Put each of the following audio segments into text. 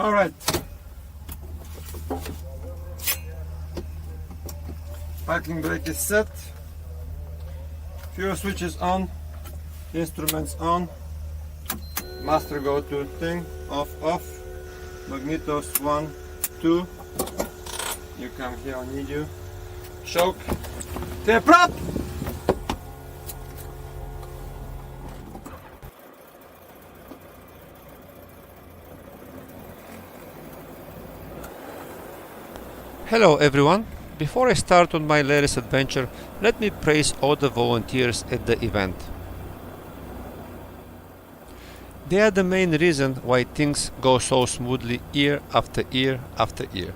Alright. Parking brake is set. Fuel switch is on. Instruments on. Master go to thing. Off, off. Magnetos 1, 2. You come here, I need you. Choke. The prop! Hello everyone. Before I start on my latest adventure, let me praise all the volunteers at the event. They are the main reason why things go so smoothly year after year after year.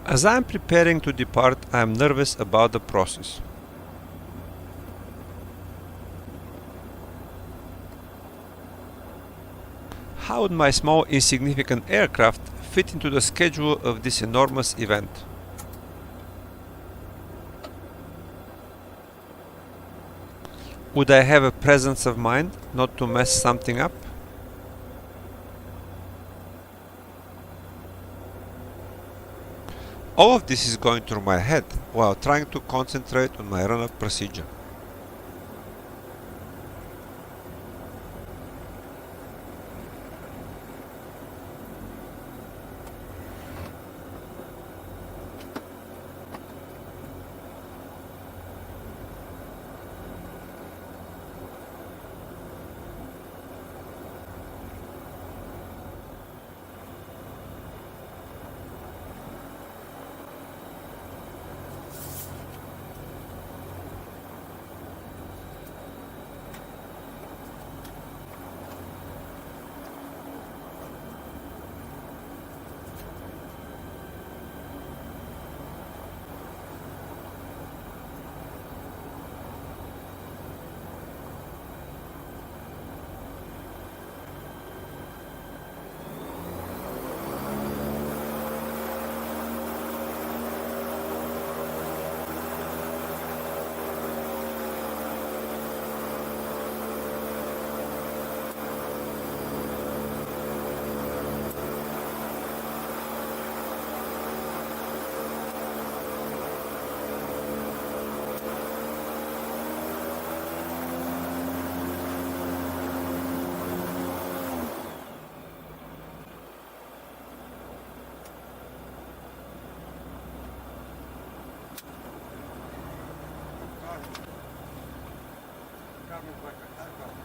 As I am preparing to depart, I am nervous about the process. How would my small insignificant aircraft fit into the schedule of this enormous event? Would I have a presence of mind not to mess something up? All of this is going through my head while trying to concentrate on my run-up procedure.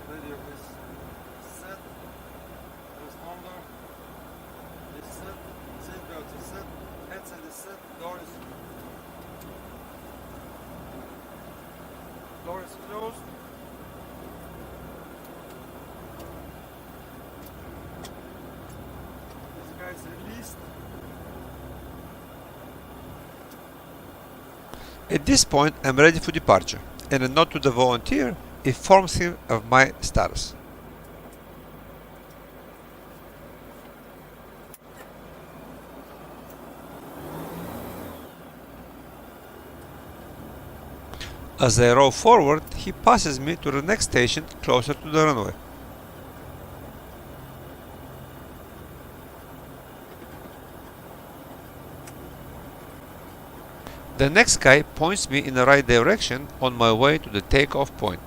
Radio is set, transponder is set, seatbelt is set, headset is set, door is closed. This guy is released. At this point, I'm ready for departure, and a note to the volunteer informs him of my status. As I roll forward, he passes me to the next station closer to the runway. The next guy points me in the right direction on my way to the takeoff point.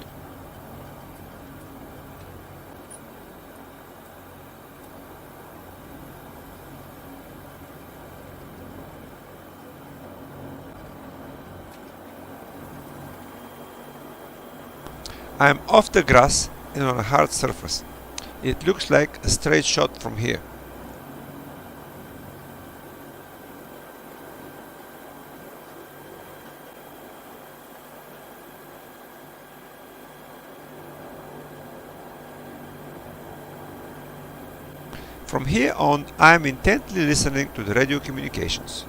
I am off the grass and on a hard surface. It looks like a straight shot from here. From here on, I am intently listening to the radio communications.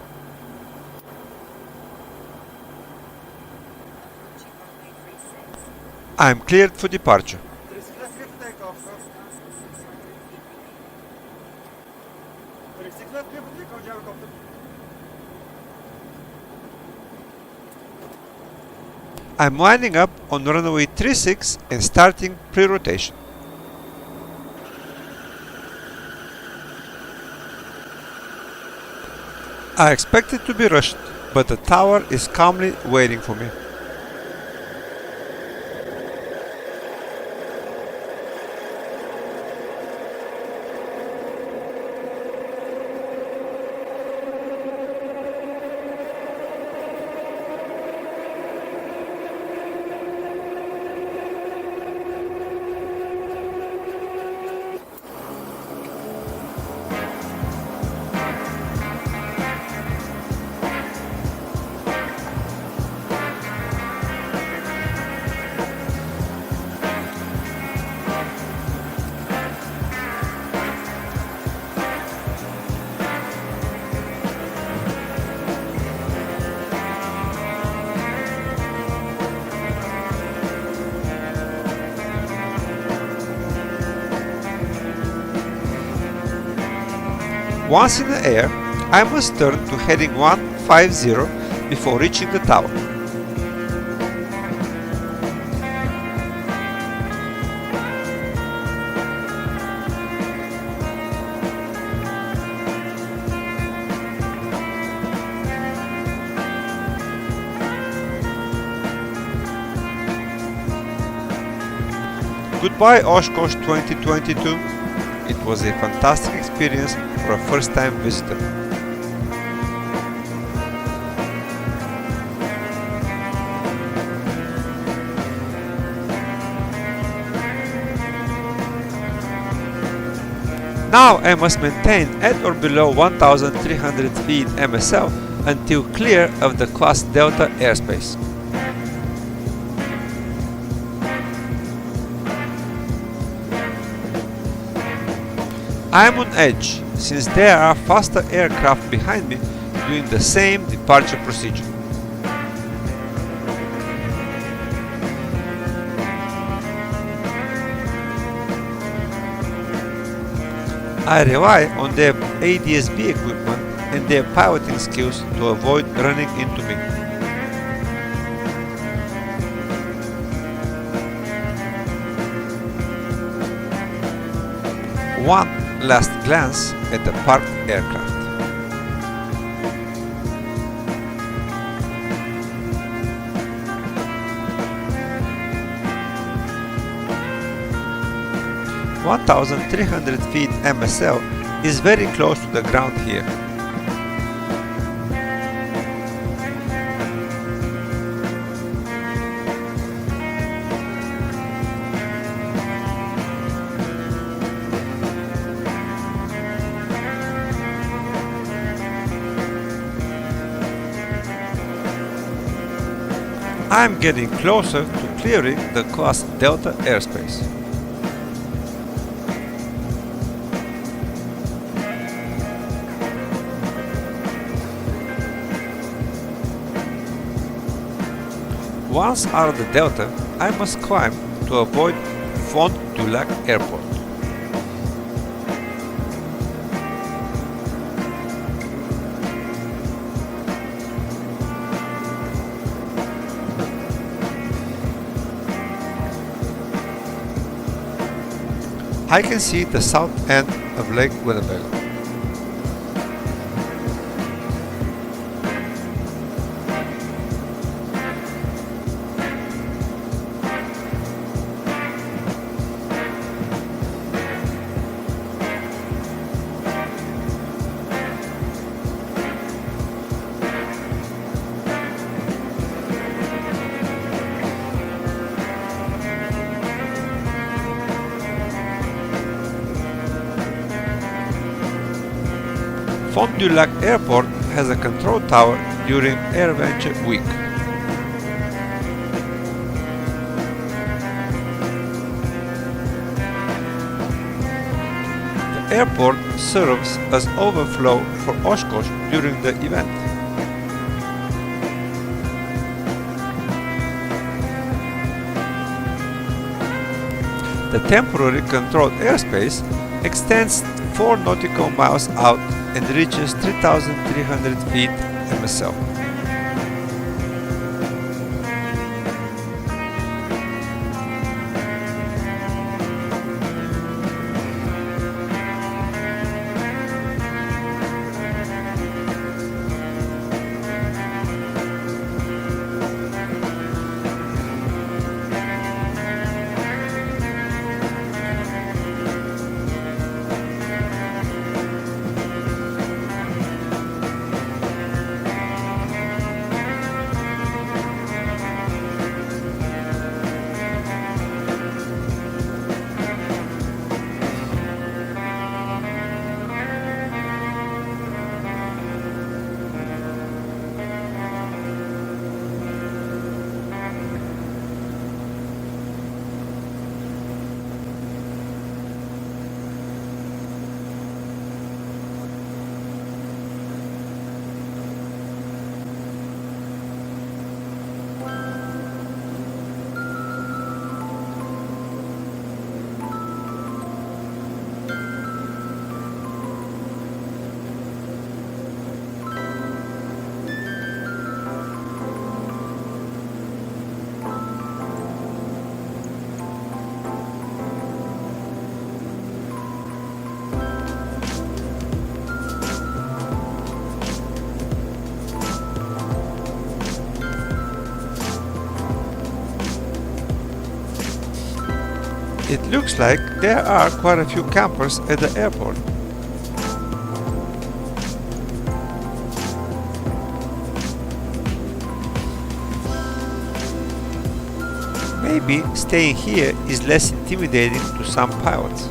I am cleared for departure. I'm winding up on runway 36 and starting pre-rotation. I expected to be rushed, but the tower is calmly waiting for me. Once in the air, I must turn to heading 150 before reaching the tower. Goodbye Oshkosh 2022. It was a fantastic experience for a first-time visitor. Now I must maintain at or below 1,300 feet MSL until clear of the Class Delta airspace. I am on edge, since there are faster aircraft behind me doing the same departure procedure. I rely on their ADS-B equipment and their piloting skills to avoid running into me. One last glance at the parked aircraft. (1,300 feet MSL is very close to the ground here. I am getting closer to clearing the Class Delta airspace. Once out of the Delta, I must climb to avoid Fond du Lac Airport. I can see the south end of Lake Winnebago. Fond du Lac Airport has a control tower during AirVenture week. The airport serves as overflow for Oshkosh during the event. The temporary controlled airspace extends 4 nautical miles out and reaches 3,300 feet MSL. It looks like there are quite a few campers at the airport. Maybe staying here is less intimidating to some pilots.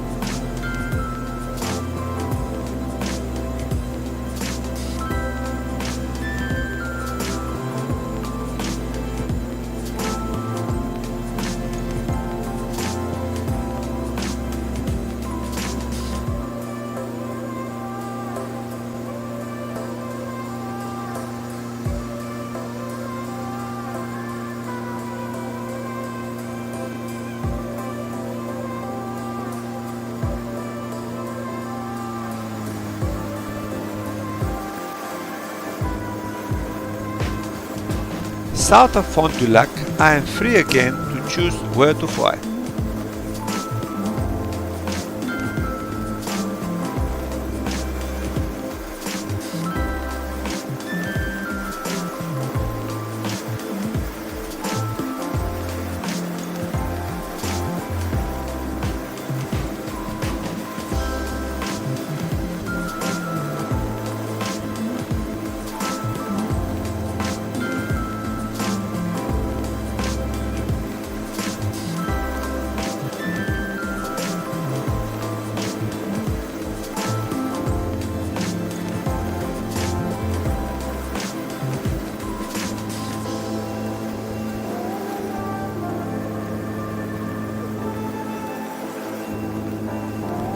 South of Fond du Lac, I am free again to choose where to fly.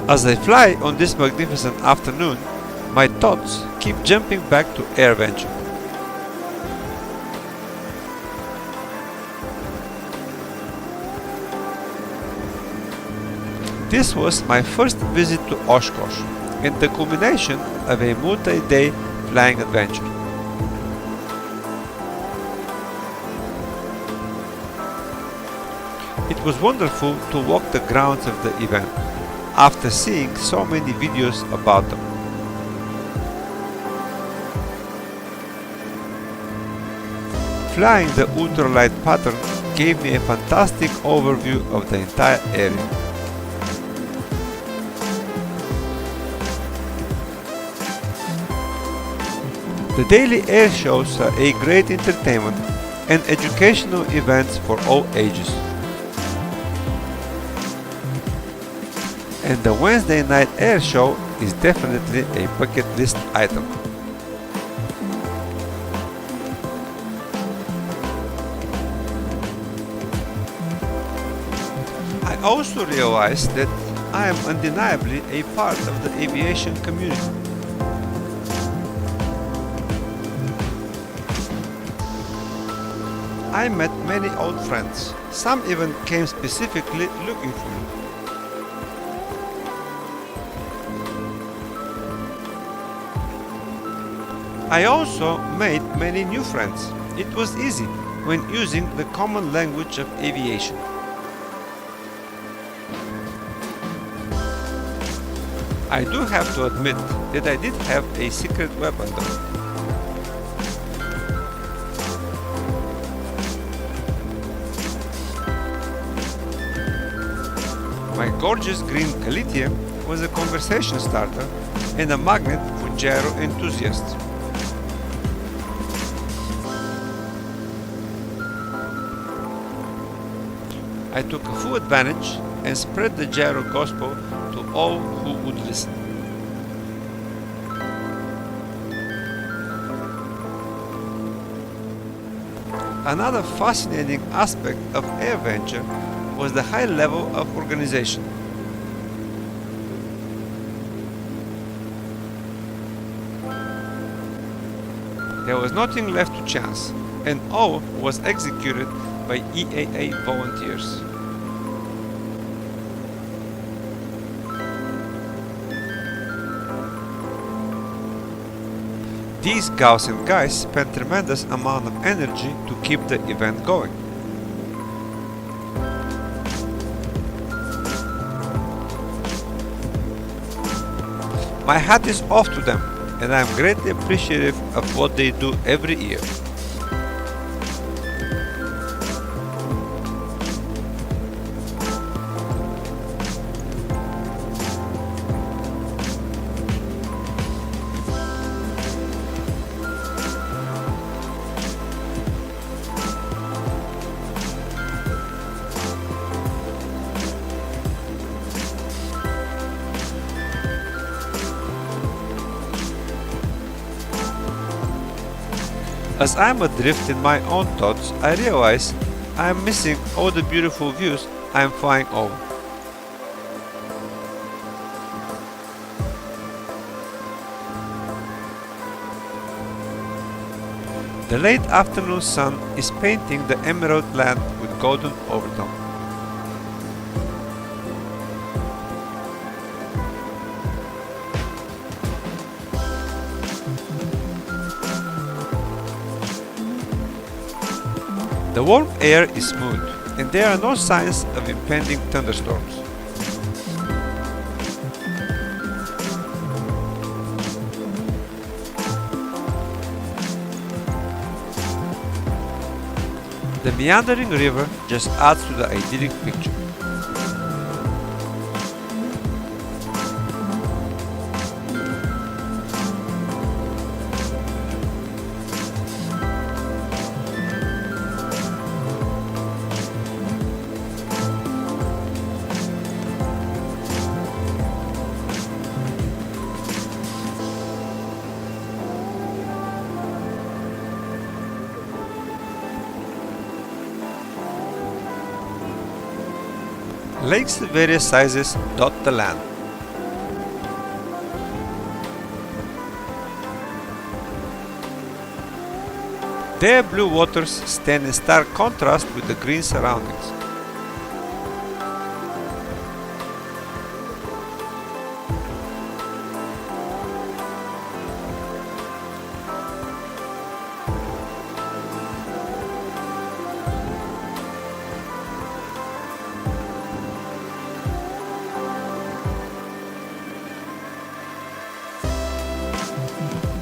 As I fly on this magnificent afternoon, my thoughts keep jumping back to AirVenture. This was my first visit to Oshkosh and the culmination of a multi-day flying adventure. It was wonderful to walk the grounds of the event after seeing so many videos about them. Flying the ultralight pattern gave me a fantastic overview of the entire area. The daily air shows are a great entertainment and educational events for all ages. And the Wednesday night air show is definitely a bucket list item. I also realized that I am undeniably a part of the aviation community. I met many old friends, some even came specifically looking for me. I also made many new friends. It was easy when using the common language of aviation. I do have to admit that I did have a secret weapon though. My gorgeous green Kallithea was a conversation starter and a magnet for gyro enthusiasts. I took full advantage and spread the gyro gospel to all who would listen. Another fascinating aspect of AirVenture was the high level of organization. There was nothing left to chance, and all was executed by EAA volunteers. These gals and guys spent tremendous amount of energy to keep the event going. My hat is off to them, and I am greatly appreciative of what they do every year. As I'm adrift in my own thoughts, I realize I'm missing all the beautiful views I'm flying over. The late afternoon sun is painting the emerald land with golden overtone. The warm air is smooth, and there are no signs of impending thunderstorms. The meandering river just adds to the idyllic picture. Lakes of various sizes dot the land. Their blue waters stand in stark contrast with the green surroundings.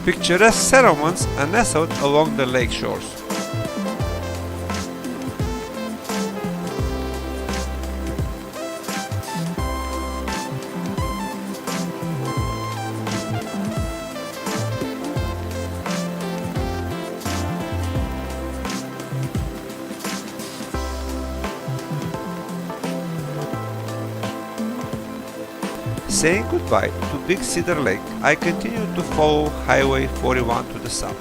Picturesque settlements are nestled along the lake shores. Saying goodbye to Big Cedar Lake, I continue to follow Highway 41 to the south.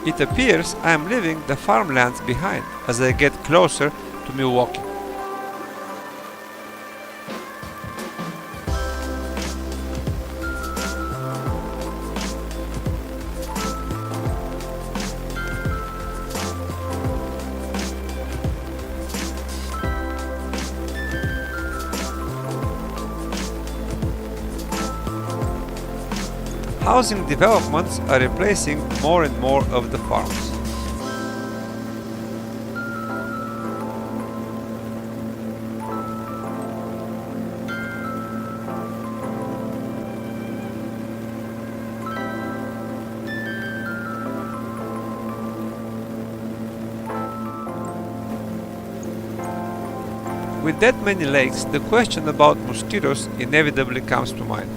It appears I am leaving the farmlands behind as I get closer to Milwaukee. Housing developments are replacing more and more of the farms. With that many lakes, the question about mosquitoes inevitably comes to mind.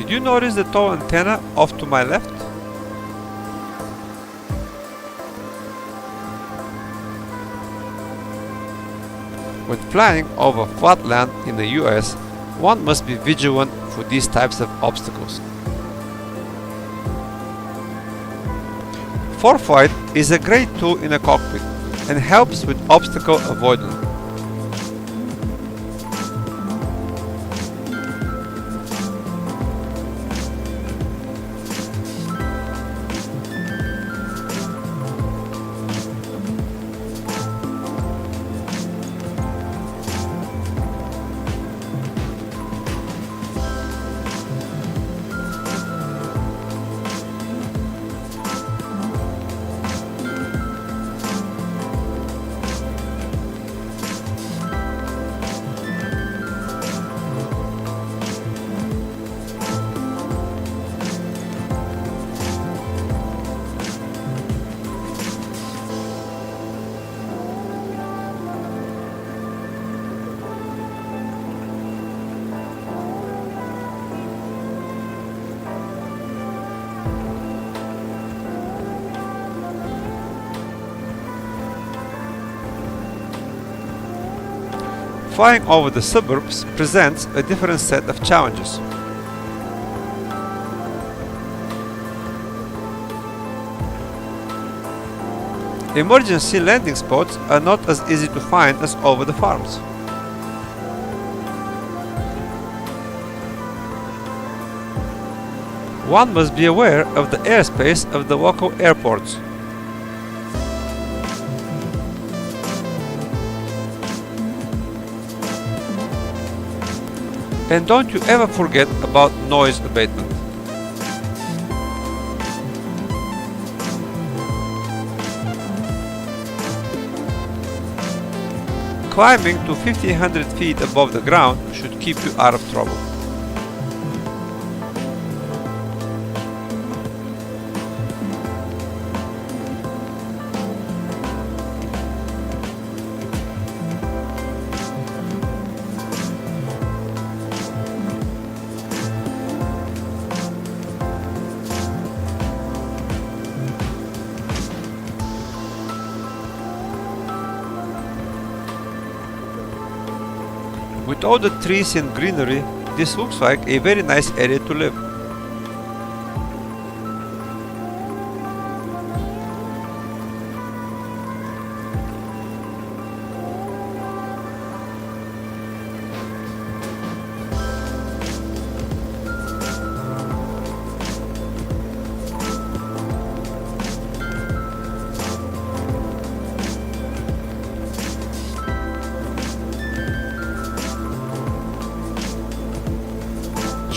Did you notice the tall antenna off to my left? When flying over flat land in the US, one must be vigilant for these types of obstacles. Preflight is a great tool in a cockpit and helps with obstacle avoidance. Flying over the suburbs presents a different set of challenges. Emergency landing spots are not as easy to find as over the farms. One must be aware of the airspace of the local airports. And don't you ever forget about noise abatement. Climbing to 1500 feet above the ground should keep you out of trouble. With all the trees and greenery, this looks like a very nice area to live.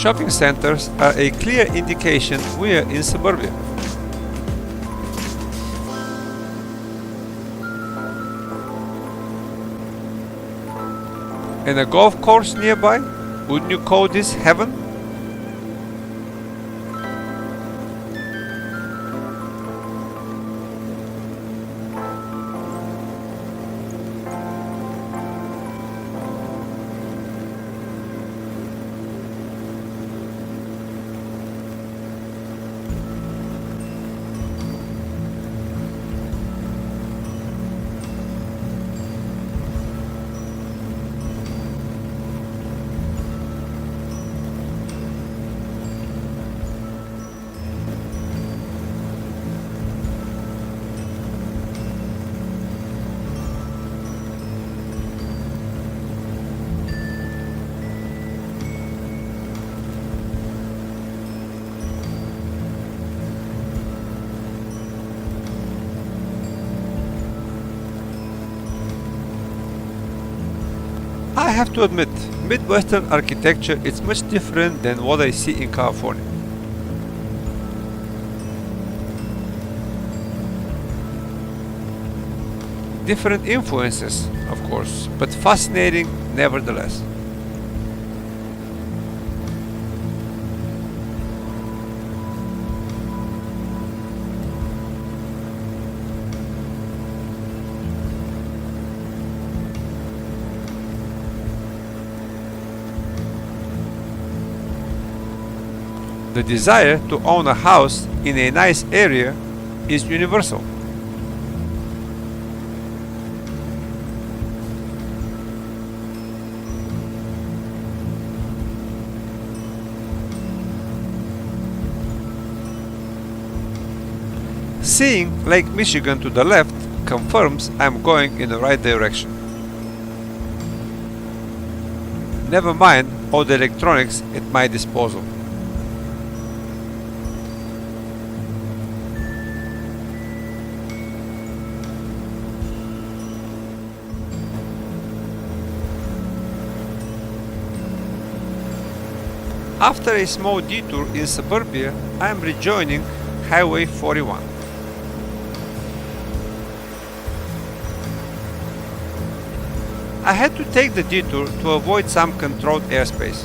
Shopping centers are a clear indication we are in suburbia. And a golf course nearby? Wouldn't you call this heaven? I have to admit, Midwestern architecture is much different than what I see in California. Different influences, of course, but fascinating nevertheless. The desire to own a house in a nice area is universal. Seeing Lake Michigan to the left confirms I'm going in the right direction. Never mind all the electronics at my disposal. After a small detour in Suburbia, I am rejoining Highway 41. I had to take the detour to avoid some controlled airspace.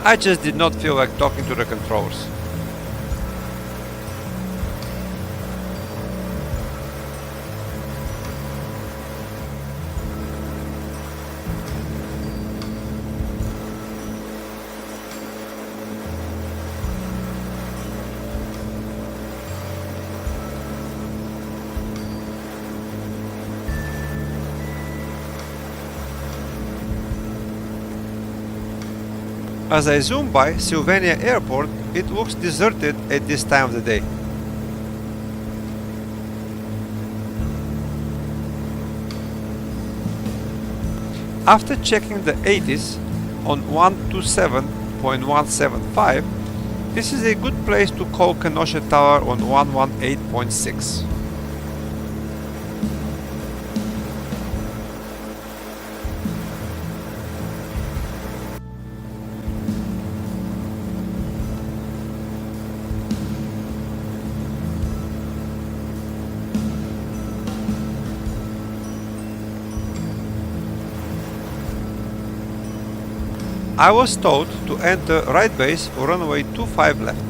I just did not feel like talking to the controllers. As I zoom by Sylvania Airport, it looks deserted at this time of the day. After checking the 80s on 127.175, this is a good place to call Kenosha Tower on 118.6. I was told to enter right base for runway 25 left.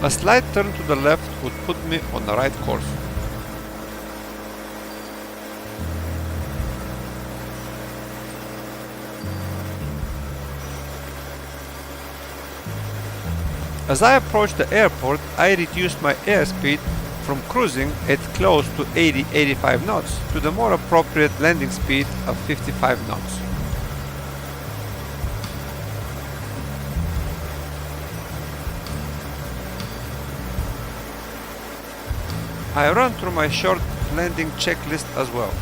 A slight turn to the left would put me on the right course. As I approached the airport, I reduced my airspeed from cruising at close to 80-85 knots to the more appropriate landing speed of 55 knots. I ran through my short landing checklist as well.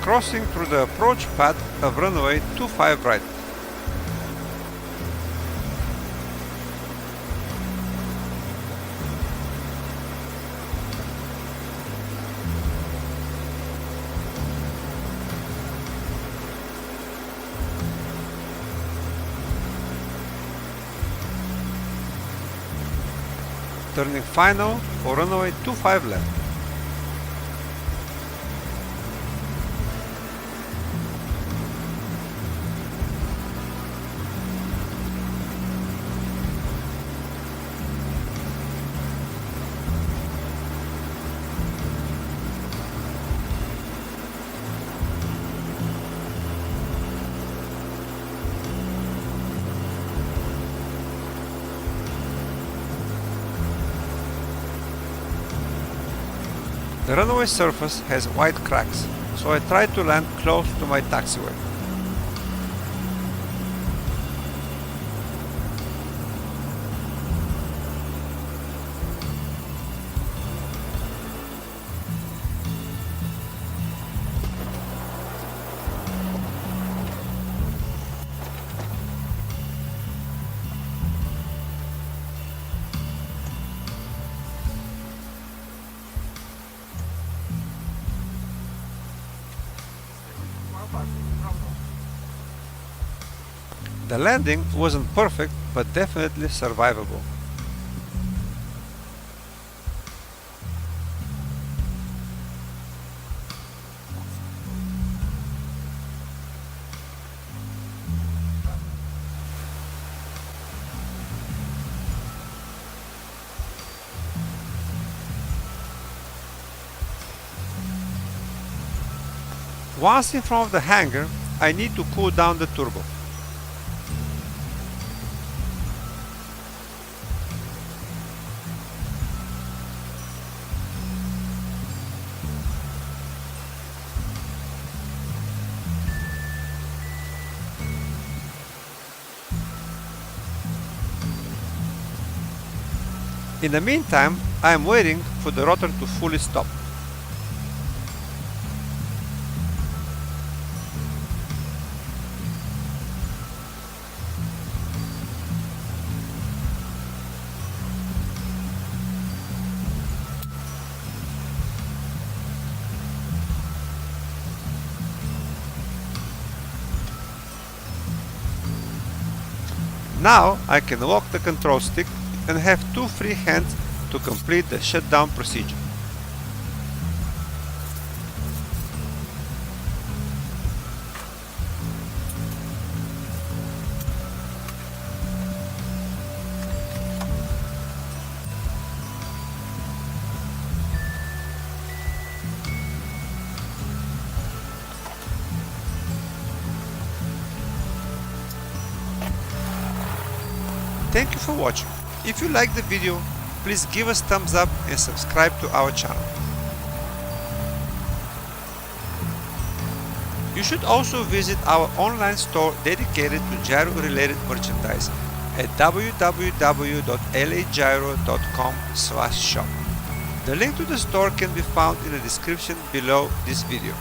Crossing through the approach path of runway 25 right. Turning final for runway 25 left. The runway surface has wide cracks, so I tried to land close to my taxiway. The landing wasn't perfect, but definitely survivable. Once in front of the hangar, I need to cool down the turbo. In the meantime, I am waiting for the rotor to fully stop. Now I can lock the control stick and have two free hands to complete the shutdown procedure. Thank you for watching. If you liked the video, please give us thumbs up and subscribe to our channel. You should also visit our online store dedicated to gyro related merchandise at www.lagyro.com/shop. The link to the store can be found in the description below this video.